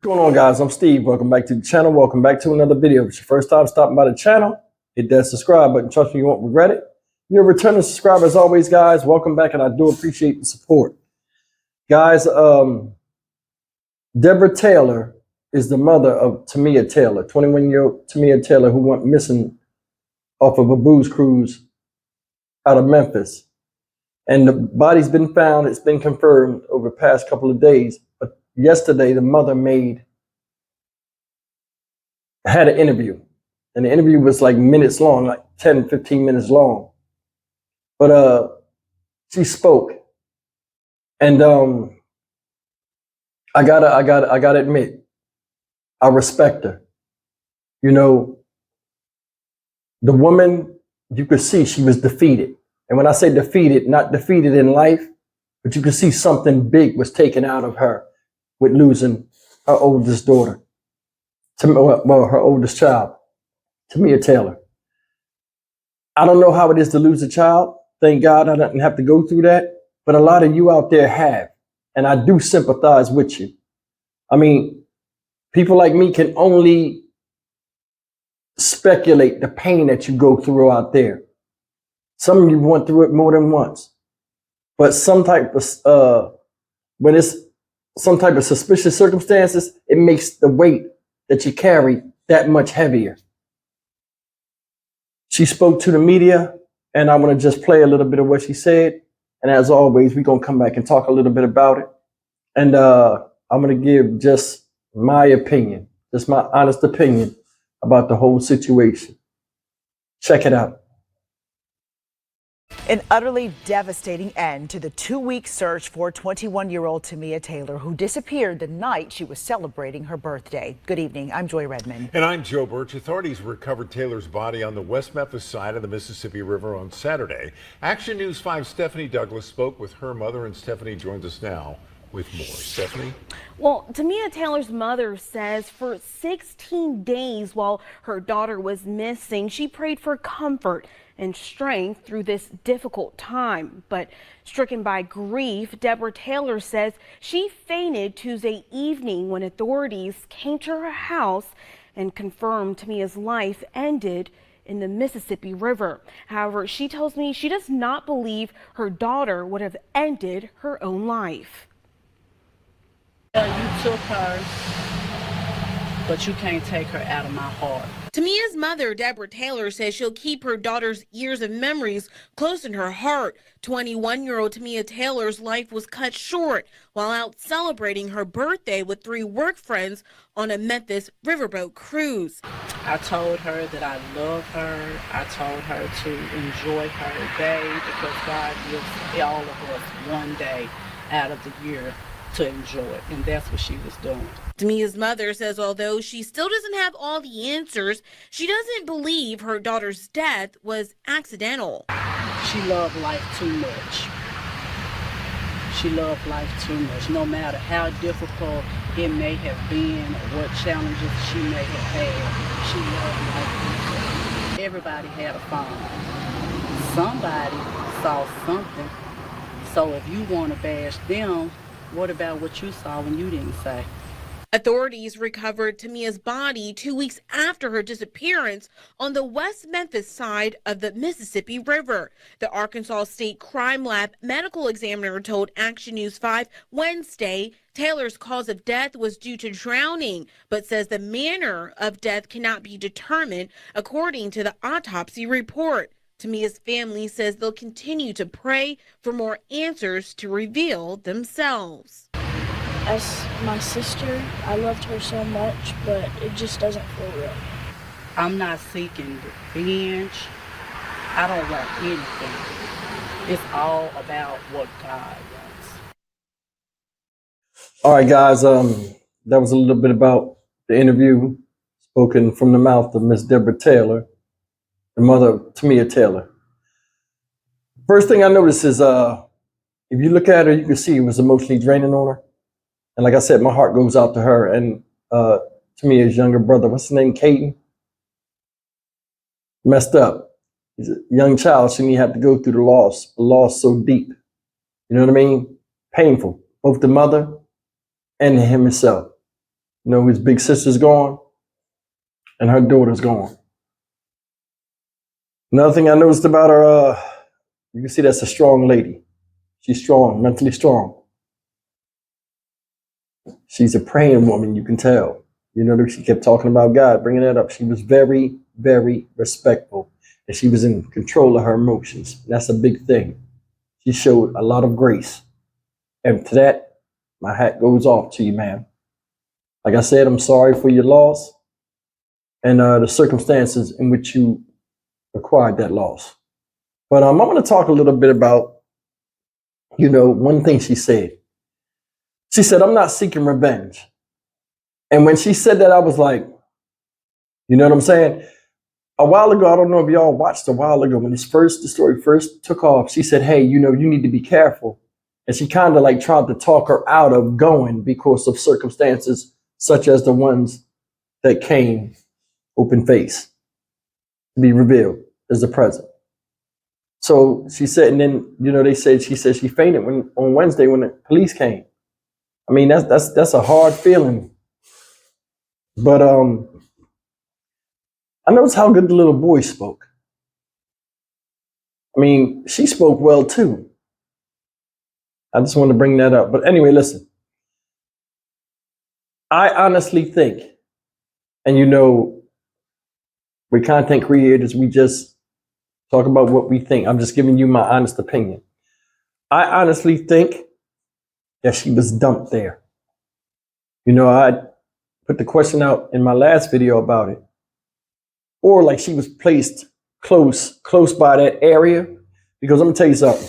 What's going on, guys? I'm Steve. Welcome back to the channel. Welcome back to another video. If it's your first time stopping by the channel, hit that subscribe button. Trust me, you won't regret it. You're a returning subscriber as always, guys. Welcome back, and I do appreciate the support. Guys, Deborah Taylor is the mother of Tamia Taylor, 21-year-old Tamia Taylor, who went missing off of a booze cruise out of Memphis. And the body's been found. It's been confirmed over the past couple of days. But yesterday, the mother had an interview. And the interview was like minutes long, like 10, 15 minutes long. But she spoke. And I gotta admit, I respect her. You know, the woman, you could see she was defeated. And when I say defeated, not defeated in life, but you could see something big was taken out of her with losing her oldest daughter, her oldest child, Tamia Taylor. I don't know how it is to lose a child. Thank God I didn't have to go through that. But a lot of you out there have. And I do sympathize with you. I mean, people like me can only speculate the pain that you go through out there. Some of you went through it more than once. But when it's some type of suspicious circumstances, it makes the weight that you carry that much heavier. She spoke to the media, and I want to just play a little bit of what she said. And as always, we're going to come back and talk a little bit about it. And I'm going to give just my opinion, just my honest opinion about the whole situation. Check it out. An utterly devastating end to the 2-week search for 21-year-old Tamia Taylor, who disappeared the night she was celebrating her birthday. Good evening. I'm Joy Redmond. And I'm Joe Birch. Authorities recovered Taylor's body on the West Memphis side of the Mississippi River on Saturday. Action News 5's Stephanie Douglas spoke with her mother, and Stephanie joins us now with more. Stephanie? Well, Tamia Taylor's mother says for 16 days while her daughter was missing, she prayed for comfort and strength through this difficult time. But stricken by grief, Deborah Taylor says she fainted Tuesday evening when authorities came to her house and confirmed Tamia's life ended in the Mississippi River. However, she tells me she does not believe her daughter would have ended her own life. You took her, but you can't take her out of my heart. Tamia's mother, Deborah Taylor, says she'll keep her daughter's years of memories close in her heart. 21-year-old Tamia Taylor's life was cut short while out celebrating her birthday with 3 work friends on a Memphis riverboat cruise. I told her that I love her. I told her to enjoy her day because God gives all of us one day out of the year to enjoy it, and that's what she was doing. Tamia's mother says although she still doesn't have all the answers, she doesn't believe her daughter's death was accidental. She loved life too much. She loved life too much. No matter how difficult it may have been or what challenges she may have had, she loved life. Everybody had a phone. Somebody saw something. So if you want to bash them, what about what you saw when you didn't say? Authorities recovered Tamia's body 2 weeks after her disappearance on the West Memphis side of the Mississippi River. The Arkansas State Crime Lab medical examiner told Action News 5 Wednesday Taylor's cause of death was due to drowning, but says the manner of death cannot be determined according to the autopsy report. Tamia's family says they'll continue to pray for more answers to reveal themselves. As my sister, I loved her so much, but it just doesn't feel real. I'm not seeking revenge. I don't want anything. It's all about what God wants. All right, guys, that was a little bit about the interview spoken from the mouth of Miss Deborah Taylor, the mother of Tamia Taylor. First thing I noticed is if you look at her, you can see it was emotionally draining on her. And like I said, my heart goes out to her and Tamia's younger brother. What's his name? Caden. Messed up. He's a young child. Shouldn't he have to go through the loss so deep? You know what I mean? Painful. Both the mother and him himself. You know, his big sister's gone and her daughter's gone. Another thing I noticed about her, you can see that's a strong lady. She's strong, mentally strong. She's a praying woman, you can tell. You know, she kept talking about God, bringing that up. She was very, very respectful, and she was in control of her emotions. That's a big thing. She showed a lot of grace. And to that, my hat goes off to you, ma'am. Like I said, I'm sorry for your loss and the circumstances in which you acquired that loss. But I'm going to talk a little bit about, you know, one thing she said. She said, I'm not seeking revenge. And when she said that, I was like, you know what I'm saying? A while ago, I don't know if y'all watched a while ago, when the story first took off, she said, hey, you know, you need to be careful. And she kind of like tried to talk her out of going because of circumstances such as the ones that came open face to be revealed as the present. So she said, and then, you know, she said she fainted on Wednesday when the police came. I mean, that's a hard feeling. But I noticed how good the little boy spoke. I mean, she spoke well too. I just want to bring that up. But anyway, listen. I honestly think, and you know, we're content creators, we just talk about what we think. I'm just giving you my honest opinion. I honestly think that she was dumped there. You know, I put the question out in my last video about it. Or like she was placed close by that area. Because let me tell you something.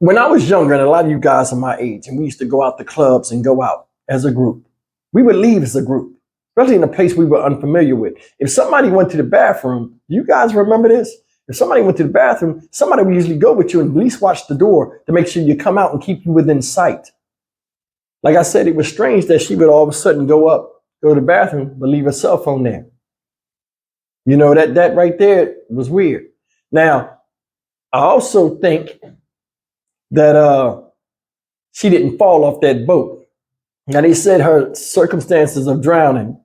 When I was younger, and a lot of you guys are my age, and we used to go out to clubs and go out as a group, we would leave as a group, especially in a place we were unfamiliar with. If somebody went to the bathroom, you guys remember this? If somebody went to the bathroom, somebody would usually go with you and at least watch the door to make sure you come out and keep you within sight. Like I said, it was strange that she would all of a sudden go to the bathroom, but leave her cell phone there. You know, that right there was weird. Now, I also think that she didn't fall off that boat. Now, they said her circumstances of drowning,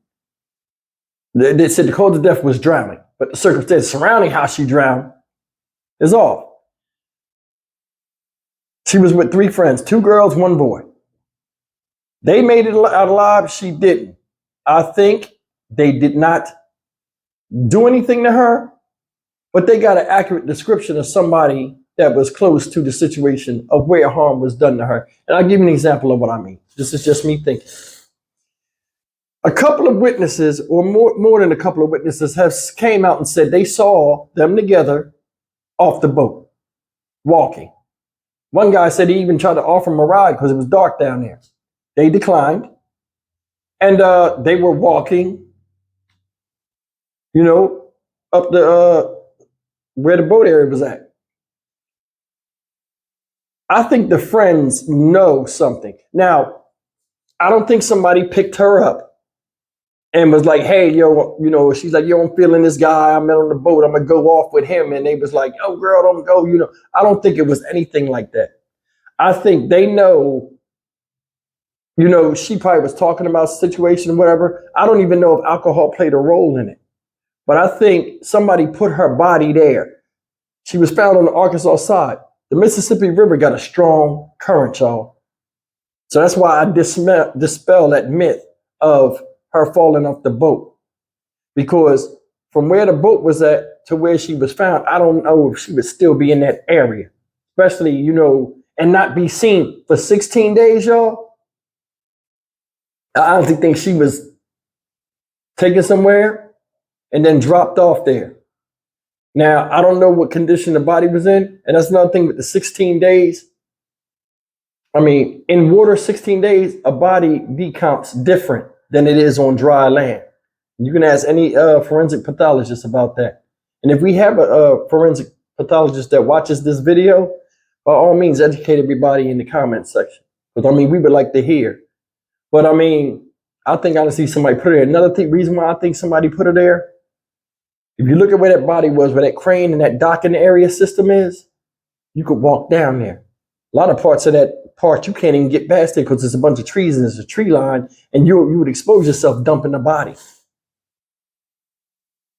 they said the cause of death was drowning, but the circumstances surrounding how she drowned is off. She was with 3 friends, 2 girls, 1 boy. They made it out alive. She didn't. I think they did not do anything to her, but they got an accurate description of somebody that was close to the situation of where harm was done to her. And I'll give you an example of what I mean. This is just me thinking. A couple of witnesses, or more than a couple of witnesses, came out and said they saw them together off the boat, walking. One guy said he even tried to offer them a ride because it was dark down there. They declined. And they were walking, you know, up the where the boat area was at. I think the friends know something. Now, I don't think somebody picked her up and was like, hey, yo, you know, she's like, yo, I'm feeling this guy I met on the boat. I'm going to go off with him. And they was like, oh, girl, don't go. You know, I don't think it was anything like that. I think they know, you know, she probably was talking about situation or whatever. I don't even know if alcohol played a role in it. But I think somebody put her body there. She was found on the Arkansas side. The Mississippi River got a strong current, y'all. So that's why I dispel that myth of her falling off the boat. Because from where the boat was at to where she was found, I don't know if she would still be in that area. Especially, you know, and not be seen for 16 days, y'all. I honestly think she was taken somewhere and then dropped off there. Now, I don't know what condition the body was in. And that's another thing with the 16 days. I mean, in water, 16 days, a body decomps different than it is on dry land. You can ask any forensic pathologist about that. And if we have a forensic pathologist that watches this video, by all means, educate everybody in the comment section. Because, I mean, we would like to hear. But, I mean, I think I see somebody put her there. Another reason why I think somebody put her there, if you look at where that body was, where that crane and that docking area system is, you could walk down there. A lot of parts of that part you can't even get past it because there's a bunch of trees and there's a tree line, and you would expose yourself dumping the body.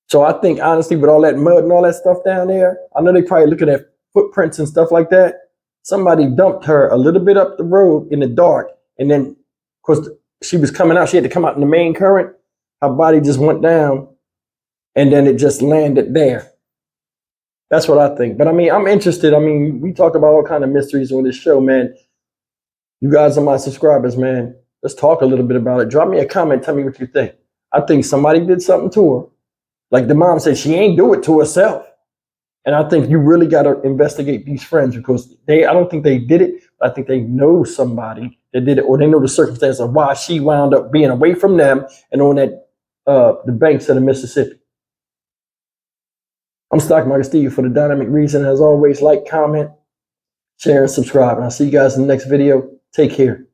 So I think honestly, with all that mud and all that stuff down there, I know they probably looking at footprints and stuff like that. Somebody dumped her a little bit up the road in the dark, and then of course she was coming out. She had to come out in the main current. Her body just went down, and then it just landed there. That's what I think. But I mean, I'm interested. I mean, we talk about all kind of mysteries on this show, man. You guys are my subscribers, man. Let's talk a little bit about it. Drop me a comment. Tell me what you think. I think somebody did something to her. Like the mom said, she ain't do it to herself. And I think you really got to investigate these friends because I don't think they did it. But I think they know somebody that did it, or they know the circumstance of why she wound up being away from them and on that the banks of the Mississippi. I'm Stock Market Steve for the Dynamic Reason. As always, like, comment, share, and subscribe. And I'll see you guys in the next video. Take care.